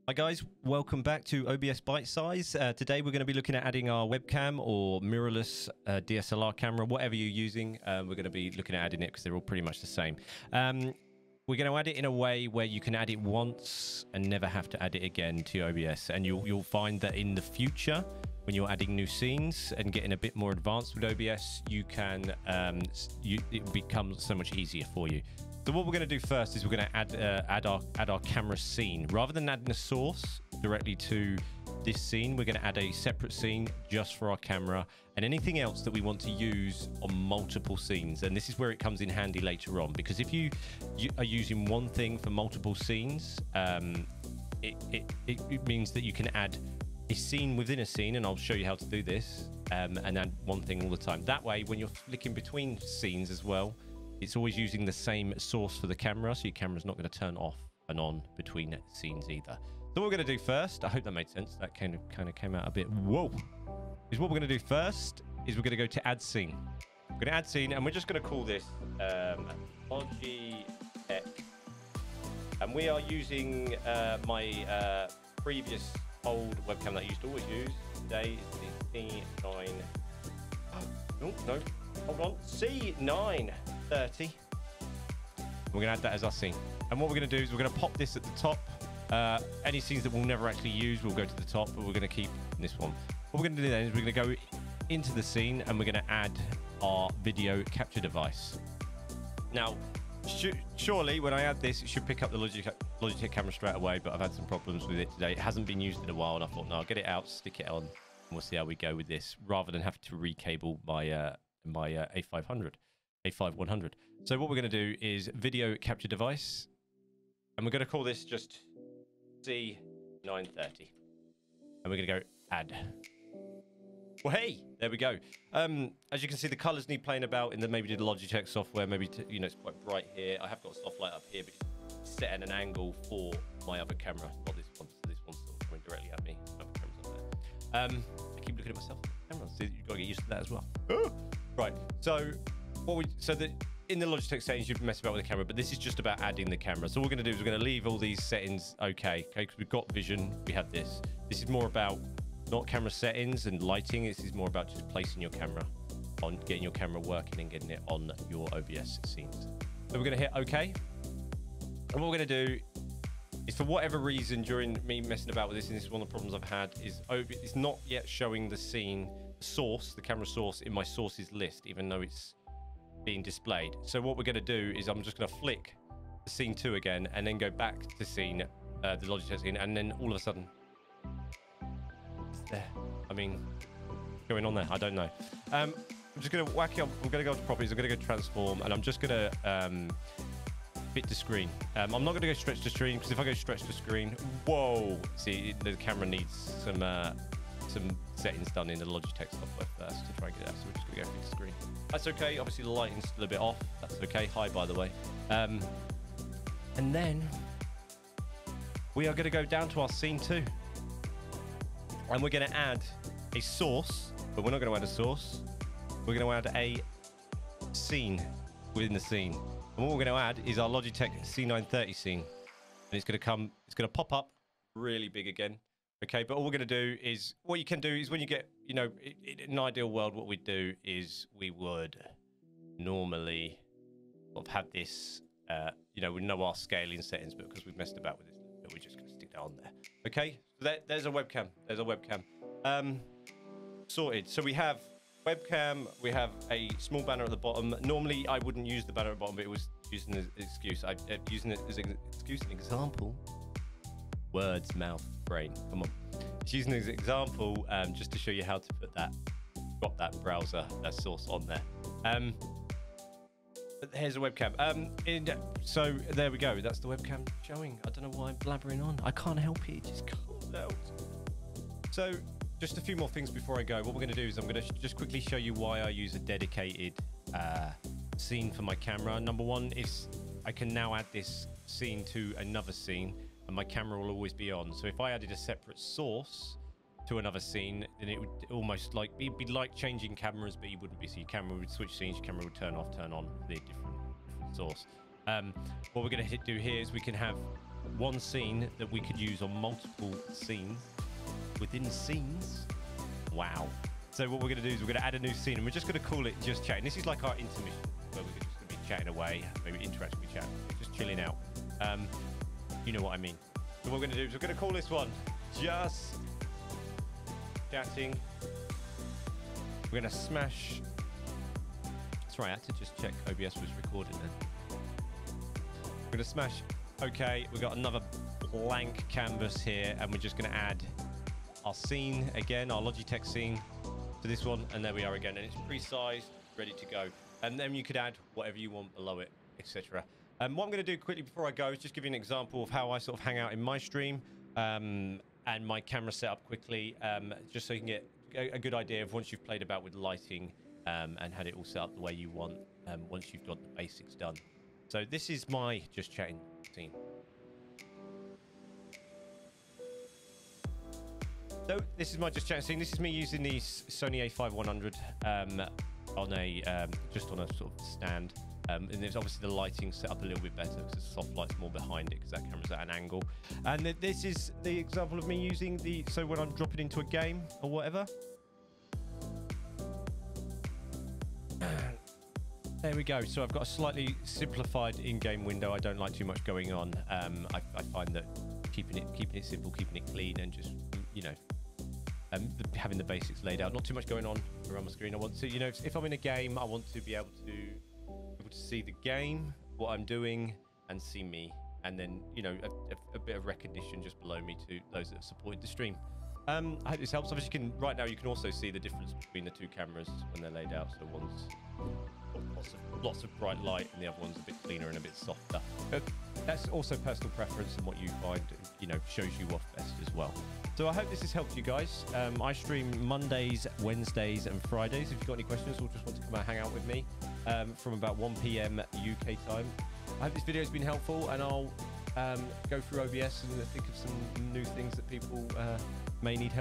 Hi guys, welcome back to OBS Bitesize. Today we're going to be looking at adding our webcam or mirrorless DSLR camera, whatever you're using. We're going to be looking at adding it because they're all pretty much the same. We're going to add it in a way where you can add it once and never have to add it again to OBS. And you'll find that in the future, when you're adding new scenes and getting a bit more advanced with OBS, you can it becomes so much easier for you. So what we're going to do first is we're going to add our camera scene. Rather than adding a source directly to this scene, we're going to add a separate scene just for our camera and anything else that we want to use on multiple scenes. And this is where it comes in handy later on, because if you are using one thing for multiple scenes, it means that you can add a scene within a scene, and I'll show you how to do this, and add one thing all the time. That way, when you're flicking between scenes as well, it's always using the same source for the camera, so your camera's not going to turn off and on between scenes either. So what we're going to do first, I hope that made sense. That kind of came out a bit, whoa. Is what we're going to do first is we're going to go to add scene. We're going to add scene, and we're just going to call this Logitech. And we are using my previous old webcam that I used to always use. Today is the C9. Oh, no, hold on. C930. We're going to add that as our scene. And what we're going to do is we're going to pop this at the top. Any scenes that we'll never actually use will go to the top, but we're going to keep this one. What we're going to do then is we're going to go into the scene and we're going to add our video capture device. Now, surely when I add this, it should pick up the Logitech camera straight away, but I've had some problems with it today. It hasn't been used in a while, and I thought, no, I'll get it out, stick it on, and we'll see how we go with this, rather than having to recable my A5100. So what we're going to do is video capture device, and we're going to call this just C930, and we're going to go add. Well, hey, there we go. As you can see, the colors need playing about in the maybe the Logitech software. Maybe it's quite bright here. I have got a soft light up here, but it's set at an angle for my other camera, not this one. So this one's sort of coming directly at me. My other camera's up there. I keep looking at myself on the camera, so you've got to get used to that as well. Right. So in the Logitech settings, you can mess about with the camera, but this is just about adding the camera. So what we're going to do is we're going to leave all these settings okay, because we've got vision, we have this. This is more about not camera settings and lighting. This is more about just placing your camera on, getting your camera working and getting it on your OBS scenes. So we're going to hit OK. And what we're going to do is, for whatever reason, during me messing about with this, and this is one of the problems I've had, is it's not yet showing the scene source, the camera source, in my sources list, even though it's being displayed. So what we're going to do is I'm just going to flick the scene 2 again and then go back to scene, the Logitech scene, and then all of a sudden it's there. I mean, what's going on there? I don't know. I'm just going to whack it up. I'm going to go to properties. I'm going to go transform, and I'm just going to fit to screen. I'm not going to go stretch to screen, because if I go stretch to screen, whoa, see, the camera needs some settings done in the Logitech software first to try and get that. So we're just going to go fit to screen. That's okay. Obviously, the lighting's still a bit off. That's okay. Hi, by the way. And then we are going to go down to our scene 2. And we're going to add a source, but we're not going to add a source. We're going to add a scene within the scene. And what we're going to add is our Logitech C930 scene. And it's going to pop up really big again. Okay, but all we're going to do is, what you can do is when you get, in an ideal world, what we'd do is we would normally sort of have this, we know our scaling settings, but because we've messed about with this, we're just going to stick that on there. Okay, so there's a webcam. There's a webcam. Sorted. So we have webcam, we have a small banner at the bottom. Normally, I wouldn't use the banner at the bottom, but it was using as an excuse. I'm using it as an excuse, an example. Words, mouth, brain. Come on. It's using it as an example just to show you how to put drop that browser, that source on there. But here's a webcam. So there we go. That's the webcam showing. I don't know why I'm blabbering on. I can't help it. It just comes out. So just a few more things before I go. What we're going to do is I'm going to just quickly show you why I use a dedicated scene for my camera. Number one is I can now add this scene to another scene, and my camera will always be on. So if I added a separate source to another scene, then it would almost like be like changing cameras, but you wouldn't be. So your camera would switch scenes, your camera would turn off, turn on, the different source. What we're going to do here is we can have one scene that we could use on multiple scenes within scenes. Wow. So what we're going to do is we're going to add a new scene, and we're just going to call it Just Chatting. This is like our intermission, where we're just going to be chatting away, maybe interacting with chat, just chilling out. You know what I mean. So what we're going to do is we're going to call this one Just Chatting. We're going to smash... Sorry, I had to just check OBS was recorded then. We're going to smash OK. We've got another blank canvas here, and we're just going to add our scene again, our Logitech scene, to this one, and there we are again, and it's pre-sized, ready to go. And then you could add whatever you want below it, etc. What I'm going to do quickly before I go is just give you an example of how I sort of hang out in my stream, and my camera setup quickly, just so you can get a good idea of once you've played about with lighting and had it all set up the way you want, once you've got the basics done. So this is my Just Chatting scene. So this is my Just Chatting scene. This is me using the Sony A5100 on a just on a sort of stand. And there's obviously the lighting set up a little bit better because the soft light's more behind it because that camera's at an angle. And this is the example of me using the, so when I'm dropping into a game or whatever. There we go. So I've got a slightly simplified in-game window. I don't like too much going on. I find that keeping it simple, keeping it clean, and just, you know, having the basics laid out. Not too much going on around my screen. I want to, you know, if I'm in a game, I want to be able to see the game, what I'm doing, and see me, and then, you know, a bit of recognition just below me to those that have supported the stream. I hope this helps. Obviously, right now you can also see the difference between the two cameras when they're laid out. So one's lots of bright light, and the other one's a bit cleaner and a bit softer. But that's also personal preference and what you find, you know, shows you off best as well. So I hope this has helped you guys. I stream Mondays, Wednesdays, and Fridays. If you've got any questions or just want to come and hang out with me from about 1 p.m. UK time. I hope this video has been helpful, and I'll go through OBS and think of some new things that people may need help